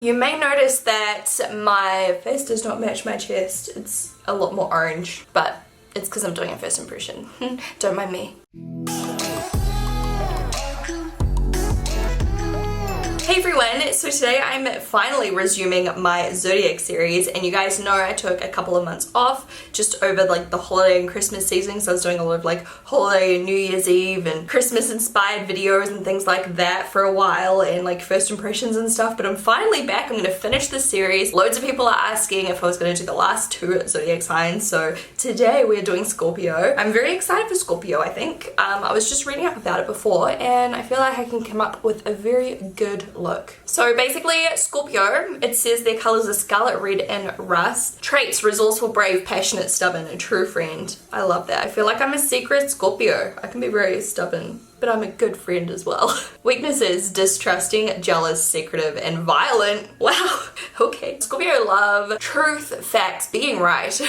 You may notice that my face does not match my chest. It's a lot more orange, but it's because I'm doing a first impression. Don't mind me. Hey everyone, so today I'm finally resuming my Zodiac series, and you guys know I took a couple of months off just over like the holiday and Christmas season, so I was doing a lot of like holiday and New Year's Eve and Christmas inspired videos and things like that for a while, and like first impressions and stuff, but I'm finally back. I'm going to finish this series. Loads of people are asking if I was going to do the last two Zodiac signs, so today we're doing Scorpio. I'm very excited for Scorpio, I think. I was just reading up about it before, and I feel like I can come up with a very good look. So basically, Scorpio, it says their colors are scarlet, red, and rust. Traits: resourceful, brave, passionate, stubborn, and true friend. I love that. I feel like I'm a secret Scorpio. I can be very stubborn, but I'm a good friend as well. Weaknesses: distrusting, jealous, secretive, and violent. Wow, okay. Scorpio love truth, facts, being right.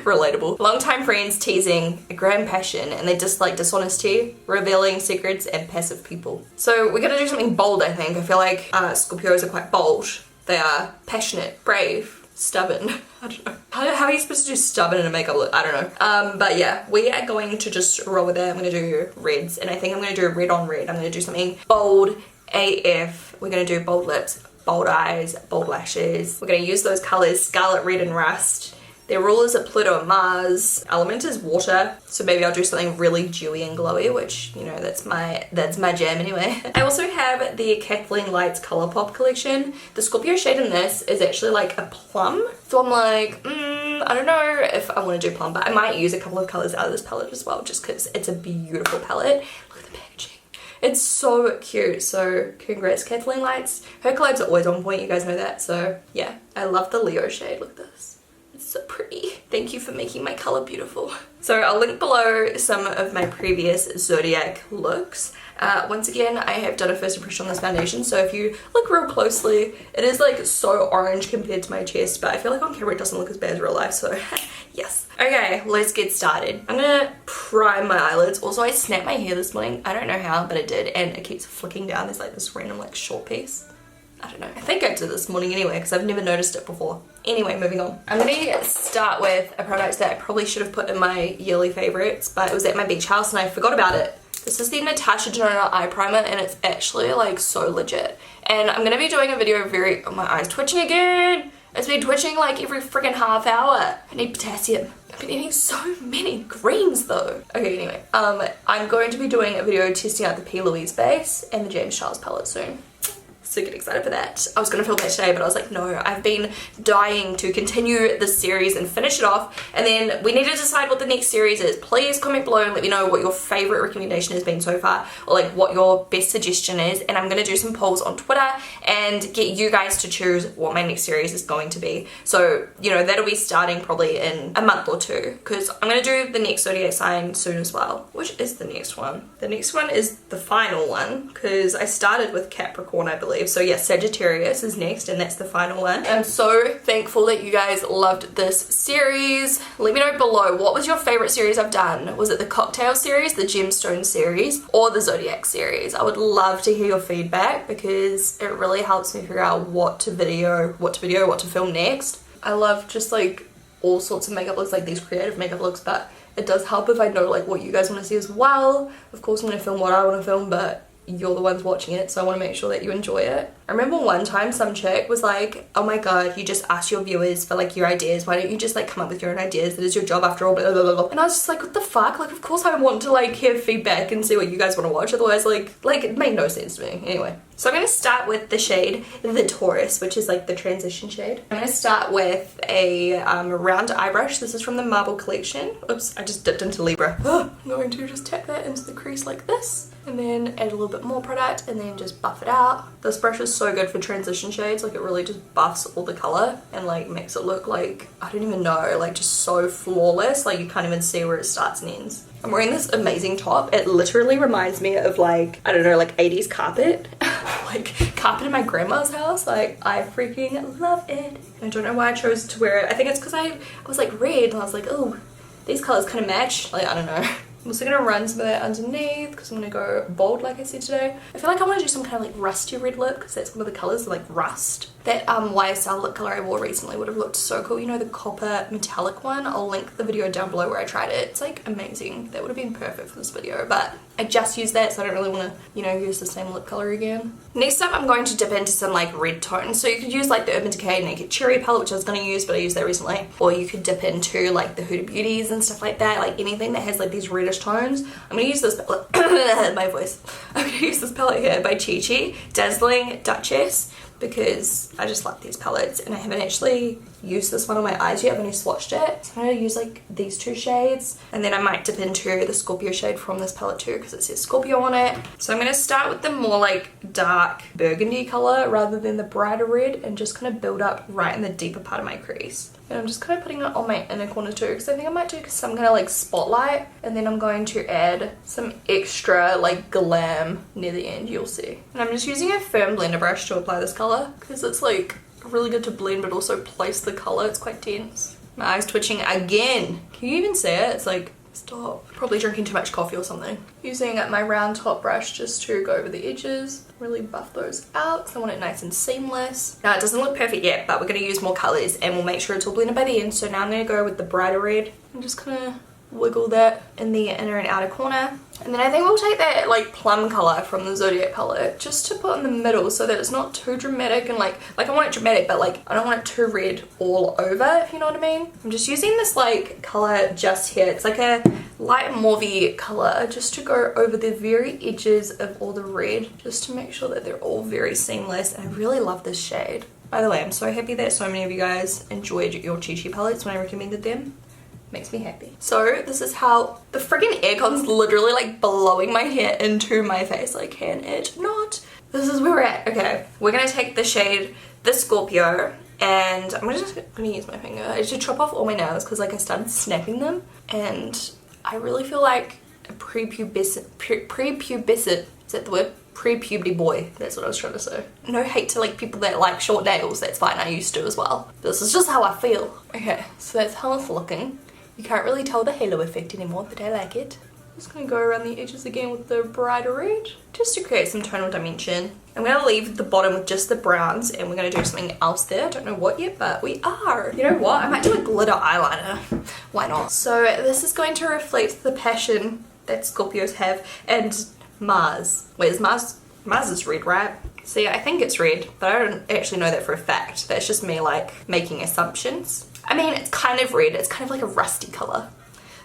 Relatable. Longtime friends, teasing, a grand passion, and they dislike dishonesty, revealing secrets, and passive people. So we're gonna do something bold, I think. I feel like Scorpios are quite bold. They are passionate, brave, stubborn. I don't know. How are you supposed to do stubborn in a makeup look? I don't know. But yeah, we are going to just roll with it. I'm gonna do reds, and I think I'm gonna do red on red. I'm gonna do something bold AF. We're gonna do bold lips, bold eyes, bold lashes. We're gonna use those colors, scarlet, red, and rust. Their rulers are Pluto and Mars. Element is water, so maybe I'll do something really dewy and glowy, which, you know, that's my jam anyway. I also have the Kathleen Lights Colourpop collection. The Scorpio shade in this is actually like a plum, so I'm like, I don't know if I want to do plum, but I might use a couple of colors out of this palette as well, just because it's a beautiful palette. Look at the packaging. It's so cute, so congrats Kathleen Lights. Her collabs are always on point, you guys know that, so yeah. I love the Leo shade, look at this. So pretty. Thank you for making my color beautiful. So I'll link below some of my previous Zodiac looks. Once again, I have done a first impression on this foundation, so if you look real closely, it is like so orange compared to my chest, but I feel like on camera it doesn't look as bad as real life, so yes. Okay, let's get started. I'm gonna prime my eyelids. Also, I snapped my hair this morning. I don't know how, but I did, and it keeps flicking down. There's like this random like short piece. I don't know. I think I did this morning anyway, because I've never noticed it before. Anyway, moving on. I'm gonna start with a product that I probably should have put in my yearly favorites, but it was at my beach house and I forgot about it. This is the Natasha Denona eye primer, and it's actually like so legit. And I'm gonna be doing a video very, oh, my eye's twitching again. It's been twitching like every freaking half hour. I need potassium. I've been eating so many greens though. Okay, anyway, I'm going to be doing a video testing out the P. Louise base and the James Charles palette soon. So get excited for that. I was gonna film that today, but I was like, no, I've been dying to continue this series and finish it off, and then we need to decide what the next series is. Please comment below and let me know what your favorite recommendation has been so far, or like what your best suggestion is, and I'm gonna do some polls on Twitter and get you guys to choose what my next series is going to be. So, you know, that'll be starting probably in a month or two, because I'm gonna do the next Zodiac sign soon as well. Which is the next one? The next one is the final one, because I started with Capricorn, I believe. So yeah, Sagittarius is next, and that's the final one. I'm so thankful that you guys loved this series. Let me know below, what was your favorite series I've done? Was it the Cocktail series, the Gemstone series, or the Zodiac series? I would love to hear your feedback, because it really helps me figure out what to film next. I love just like all sorts of makeup looks, like these creative makeup looks, but it does help if I know like what you guys want to see as well. Of course I'm going to film what I want to film, but you're the ones watching it, so I want to make sure that you enjoy it. I remember one time some chick was like, oh my god, you just ask your viewers for like your ideas, why don't you just like come up with your own ideas, that is your job after all, blah, blah, blah. And I was just like, what the fuck, like of course I want to like hear feedback and see what you guys want to watch, otherwise like it made no sense to me. Anyway, so I'm going to start with the shade the Taurus, which is like the transition shade. I'm going to start with a round eye brush. This is from the Marble collection. Oops, I just dipped into Libra. I'm going to just tap that into the crease like this, and then add a little bit more product, and then just buff it out. This brush is so good for transition shades, like it really just buffs all the color and like makes it look like, I don't even know, like just so flawless, like you can't even see where it starts and ends. I'm wearing this amazing top. It literally reminds me of like, I don't know, like 80s carpet. Like carpet in my grandma's house. Like I freaking love it. I don't know why I chose to wear it. I think it's because I was like red and I was like, oh, these colors kind of match. Like, I don't know. I'm also going to run some of that underneath because I'm going to go bold like I said today. I feel like I want to do some kind of like rusty red lip because that's one of the colours, like rust. That YSL lip colour I wore recently would have looked so cool. You know, the copper metallic one? I'll link the video down below where I tried it. It's like amazing. That would have been perfect for this video, but I just used that so I don't really want to, you know, use the same lip colour again. Next up I'm going to dip into some like red tones. So you could use like the Urban Decay Naked Cherry palette, which I was going to use but I used that recently. Or you could dip into like the Huda Beauties and stuff like that. Like anything that has like these reddish tones. I'm going to use this palette. My voice. I'm going to use this palette here by Chi Chi, Dazzling Duchess, because I just like these palettes and I haven't actually used this one on my eyes yet. I've only swatched it. So I'm going to use like these two shades and then I might dip into the Scorpio shade from this palette too because it says Scorpio on it. So I'm going to start with the more like dark burgundy colour rather than the brighter red and just kind of build up right in the deeper part of my crease. And I'm just kind of putting it on my inner corner too because I think I might do some kind of like spotlight and then I'm going to add some extra like glam near the end, you'll see. And I'm just using a firm blender brush to apply this colour because it's like really good to blend but also place the colour. It's quite dense. My eye's twitching again. Can you even see it? It's like, stop. Probably drinking too much coffee or something. Using my round top brush just to go over the edges, really buff those out because I want it nice and seamless. Now it doesn't look perfect yet, but we're going to use more colours and we'll make sure it's all blended by the end. So now I'm going to go with the brighter red and just kind of wiggle that in the inner and outer corner. And then I think we'll take that like plum colour from the Zodiac palette just to put in the middle so that it's not too dramatic and like I want it dramatic but like I don't want it too red all over, if you know what I mean. I'm just using this like colour just here. It's like a light mauvey colour just to go over the very edges of all the red just to make sure that they're all very seamless, and I really love this shade. By the way, I'm so happy that so many of you guys enjoyed your Chi Chi palettes when I recommended them. Makes me happy. So this is how the friggin' aircon's literally like blowing my hair into my face. Like, can it not? This is where we're at. Okay, we're gonna take the shade, the Scorpio, and I'm just gonna use my finger. I should chop off all my nails because like I started snapping them and I really feel like a prepubescent, is that the word? Pre-puberty boy, that's what I was trying to say. No hate to like people that like short nails, that's fine, I used to as well. This is just how I feel. Okay, so that's how it's looking. You can't really tell the halo effect anymore, but I like it. I'm just going to go around the edges again with the brighter red, just to create some tonal dimension. I'm going to leave the bottom with just the browns, and we're going to do something else there. I don't know what yet, but we are. You know what? I might do a glitter eyeliner. Why not? So this is going to reflect the passion that Scorpios have, and Mars. Wait, is Mars is red, right? See, I think it's red, but I don't actually know that for a fact. That's just me like making assumptions. I mean, it's kind of red. It's kind of like a rusty colour.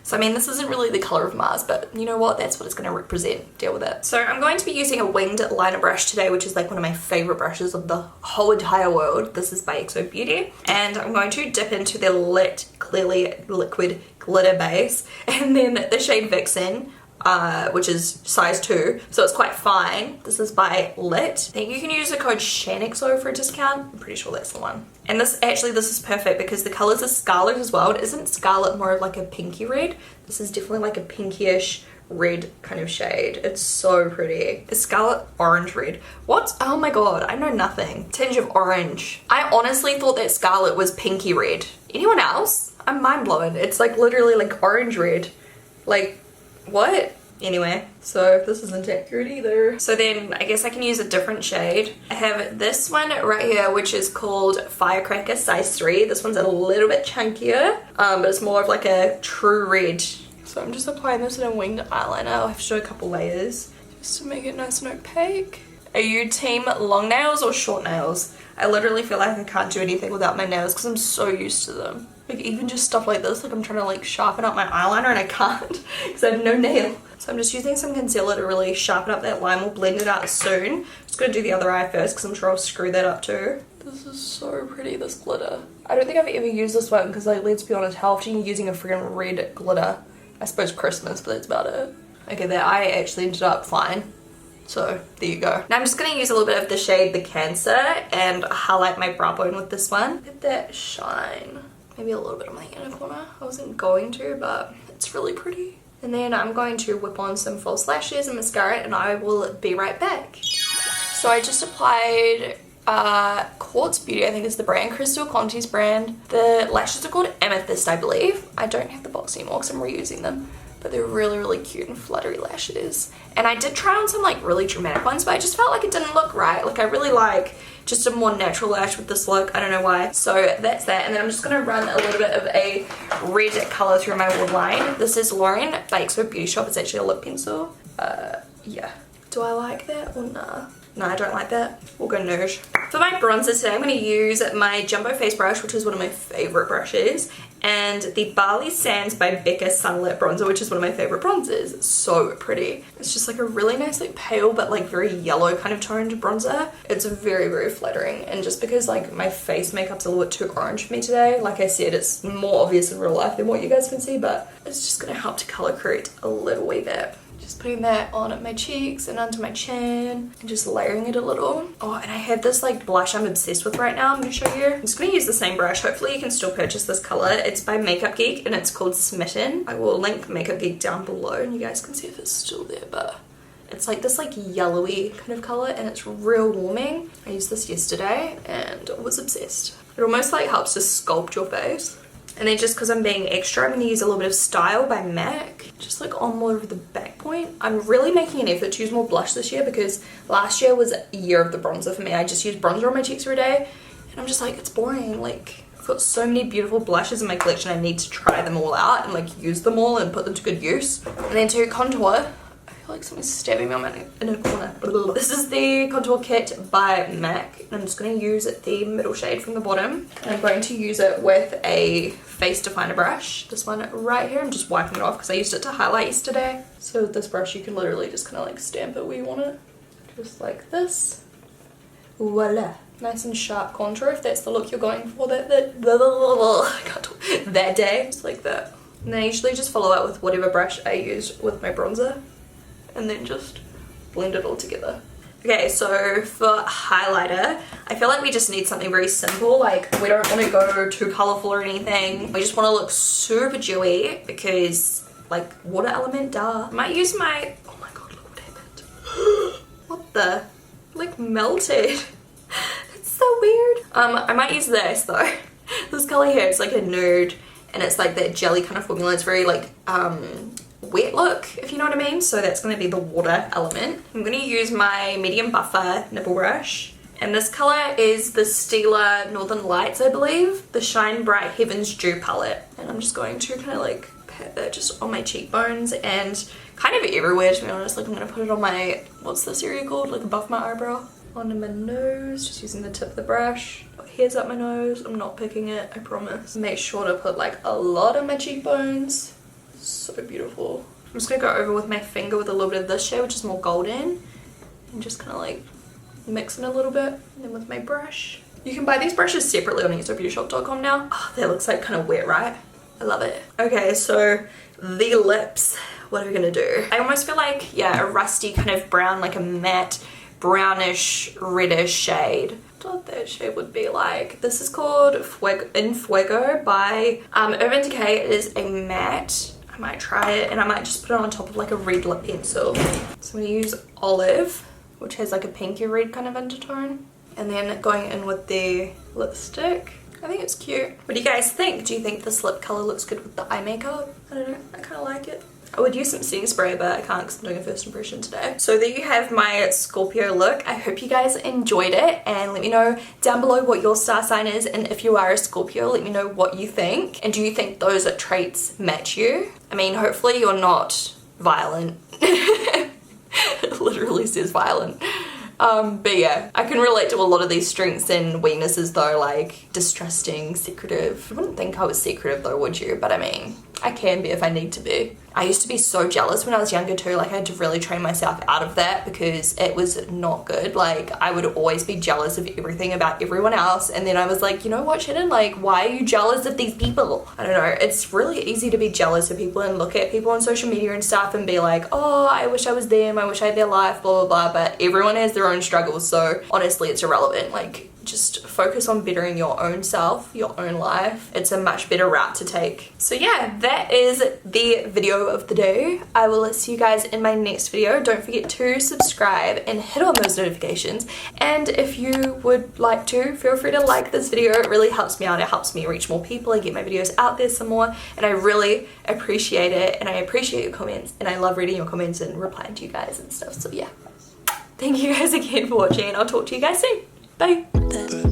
So I mean, this isn't really the colour of Mars, but you know what? That's what it's going to represent. Deal with it. So I'm going to be using a winged liner brush today, which is like one of my favourite brushes of the whole entire world. This is by XO Beauty. And I'm going to dip into the Lit Clearly Liquid Glitter Base. And then the shade Vixen, which is size 2, so it's quite fine. This is by Lit. I think you can use the code Shaaanxo for a discount. I'm pretty sure that's the one. And this is perfect because the colours are scarlet as well. It isn't scarlet, more of like a pinky red. This is definitely like a pinkyish red kind of shade. It's so pretty. It's scarlet orange red. What? Oh my god, I know nothing. Tinge of orange. I honestly thought that scarlet was pinky red. Anyone else? I'm mind blown. It's like literally like orange red. Like, what? Anyway, so this isn't accurate either. So then I guess I can use a different shade. I have this one right here, which is called Firecracker size 3. This one's a little bit chunkier, but it's more of like a true red. So I'm just applying this in a winged eyeliner. I'll have to show a couple layers just to make it nice and opaque. Are you team long nails or short nails? I literally feel like I can't do anything without my nails because I'm so used to them. Like even just stuff like this, like I'm trying to like sharpen up my eyeliner and I can't because I have no nail. So I'm just using some concealer to really sharpen up that line. We'll blend it out soon. Just gonna do the other eye first because I'm sure I'll screw that up too. This is so pretty, this glitter. I don't think I've ever used this one because like, let's be honest, how often are you using a freaking red glitter? I suppose Christmas, but that's about it. Okay, that eye actually ended up fine. So there you go. Now I'm just going to use a little bit of the shade The Cancer and highlight my brow bone with this one. Let that shine. Maybe a little bit on my inner corner. I wasn't going to, but it's really pretty. And then I'm going to whip on some false lashes and mascara and I will be right back. So I just applied Quartz Beauty, I think is the brand, Crystal Conti's brand. The lashes are called Amethyst, I believe. I don't have the box anymore because I'm reusing them. but they're really, really cute and fluttery lashes. And I did try on some like really dramatic ones, but I just felt like it didn't look right. Like I really like just a more natural lash with this look. I don't know why. So that's that. And then I'm just gonna run a little bit of a red color through my waterline. This is Lauren Bakes with Beauty Shop. It's actually a lip pencil. Yeah. Do I like that or nah? No, I don't like that. We'll go nude. For my bronzer today, I'm going to use my Jumbo Face Brush, which is one of my favorite brushes, and the Bali Sands by Becca Sunlit Bronzer, which is one of my favorite bronzers. It's so pretty. It's just like a really nice, like pale, but like very yellow kind of toned bronzer. It's very, very flattering. And just because like my face makeup's a little bit too orange for me today, like I said, it's more obvious in real life than what you guys can see, but it's just going to help to color correct a little wee bit. Just putting that on my cheeks and under my chin and just layering it a little. Oh, and I have this like blush I'm obsessed with right now. I'm going to show you. I'm just going to use the same brush. Hopefully you can still purchase this color. It's by Makeup Geek and it's called Smitten. I will link Makeup Geek down below and you guys can see if it's still there, but it's like this like yellowy kind of color and it's real warming. I used this yesterday and I was obsessed. It almost like helps to sculpt your face. And then just because I'm being extra, I'm going to use a little bit of Style by MAC. Just like on more of the back point. I'm really making an effort to use more blush this year because last year was a year of the bronzer for me. I just used bronzer on my cheeks every day. And I'm just like, it's boring. Like, I've got so many beautiful blushes in my collection. I need to try them all out and like use them all and put them to good use. And then to contour, I feel like someone's stabbing me on my inner corner. This is the contour kit by MAC. And I'm just going to use the middle shade from the bottom. And I'm going to use it with a face definer brush. This one right here. I'm just wiping it off because I used it to highlight yesterday. So with this brush you can literally just kind of like stamp it where you want it. Just like this. Voila. Nice and sharp contour if that's the look you're going for that day. Just like that. And then I usually just follow up with whatever brush I use with my bronzer. And then just blend it all together. Okay, so for highlighter, I feel like we just need something very simple. Like, we don't want to go too colourful or anything. We just want to look super dewy because, like, water element, duh. I might use my... Oh my god, look what happened. What the? Like, melted. That's so weird. I might use this, though. This colour here, it's like a nude, and it's like that jelly kind of formula. It's very, like, wet look, if you know what I mean. So that's going to be the water element. I'm going to use my medium buffer nipple brush, and this color is the Stila Northern Lights, I believe, the Shine Bright Heavens Dew palette. And I'm just going to kind of like pat that just on my cheekbones and kind of everywhere, to be honest. Like, I'm going to put it on my, what's this area called, like above my eyebrow, onto my nose, just using the tip of the brush. Got hairs up my nose, I'm not picking it, I promise. Make sure to put like a lot on my cheekbones. So beautiful. I'm just going to go over with my finger with a little bit of this shade, which is more golden, and just kind of like mix it a little bit. And then with my brush. You can buy these brushes separately on ESOBeautyshop.com now. Oh, that looks like kind of wet, right? I love it. Okay, so the lips. What are we going to do? I almost feel like, yeah, a rusty kind of brown, like a matte brownish reddish shade. What that shade would be like. This is called In Fuego by Urban Decay. It is a matte. I might try it and I might just put it on top of like a red lip pencil. So I'm going to use Olive, which has like a pinky red kind of undertone. And then going in with the lipstick. I think it's cute. What do you guys think? Do you think this lip color looks good with the eye makeup? I don't know. I kind of like it. I would use some setting spray, but I can't because I'm doing a first impression today. So there you have my Scorpio look. I hope you guys enjoyed it, and let me know down below what your star sign is, and if you are a Scorpio, let me know what you think. And do you think those traits match you? I mean, hopefully you're not violent. It literally says violent. But yeah, I can relate to a lot of these strengths and weaknesses though, like distrusting, secretive. You wouldn't think I was secretive though, would you? But I mean, I can be if I need to be. I used to be so jealous when I was younger too. Like, I had to really train myself out of that because it was not good. Like, I would always be jealous of everything about everyone else. And then I was like, you know what, Shannon? Like, why are you jealous of these people? I don't know. It's really easy to be jealous of people and look at people on social media and stuff and be like, oh, I wish I was them. I wish I had their life, blah, blah, blah. But everyone has their own struggles. So honestly, it's irrelevant. Like, just focus on bettering your own self, your own life. It's a much better route to take. So yeah, that is the video of the day. I will see you guys in my next video. Don't forget to subscribe and hit on those notifications. And if you would like to, feel free to like this video. It really helps me out. It helps me reach more people and get my videos out there some more. And I really appreciate it. And I appreciate your comments. And I love reading your comments and replying to you guys and stuff. So yeah. Thank you guys again for watching, and I'll talk to you guys soon. Bye.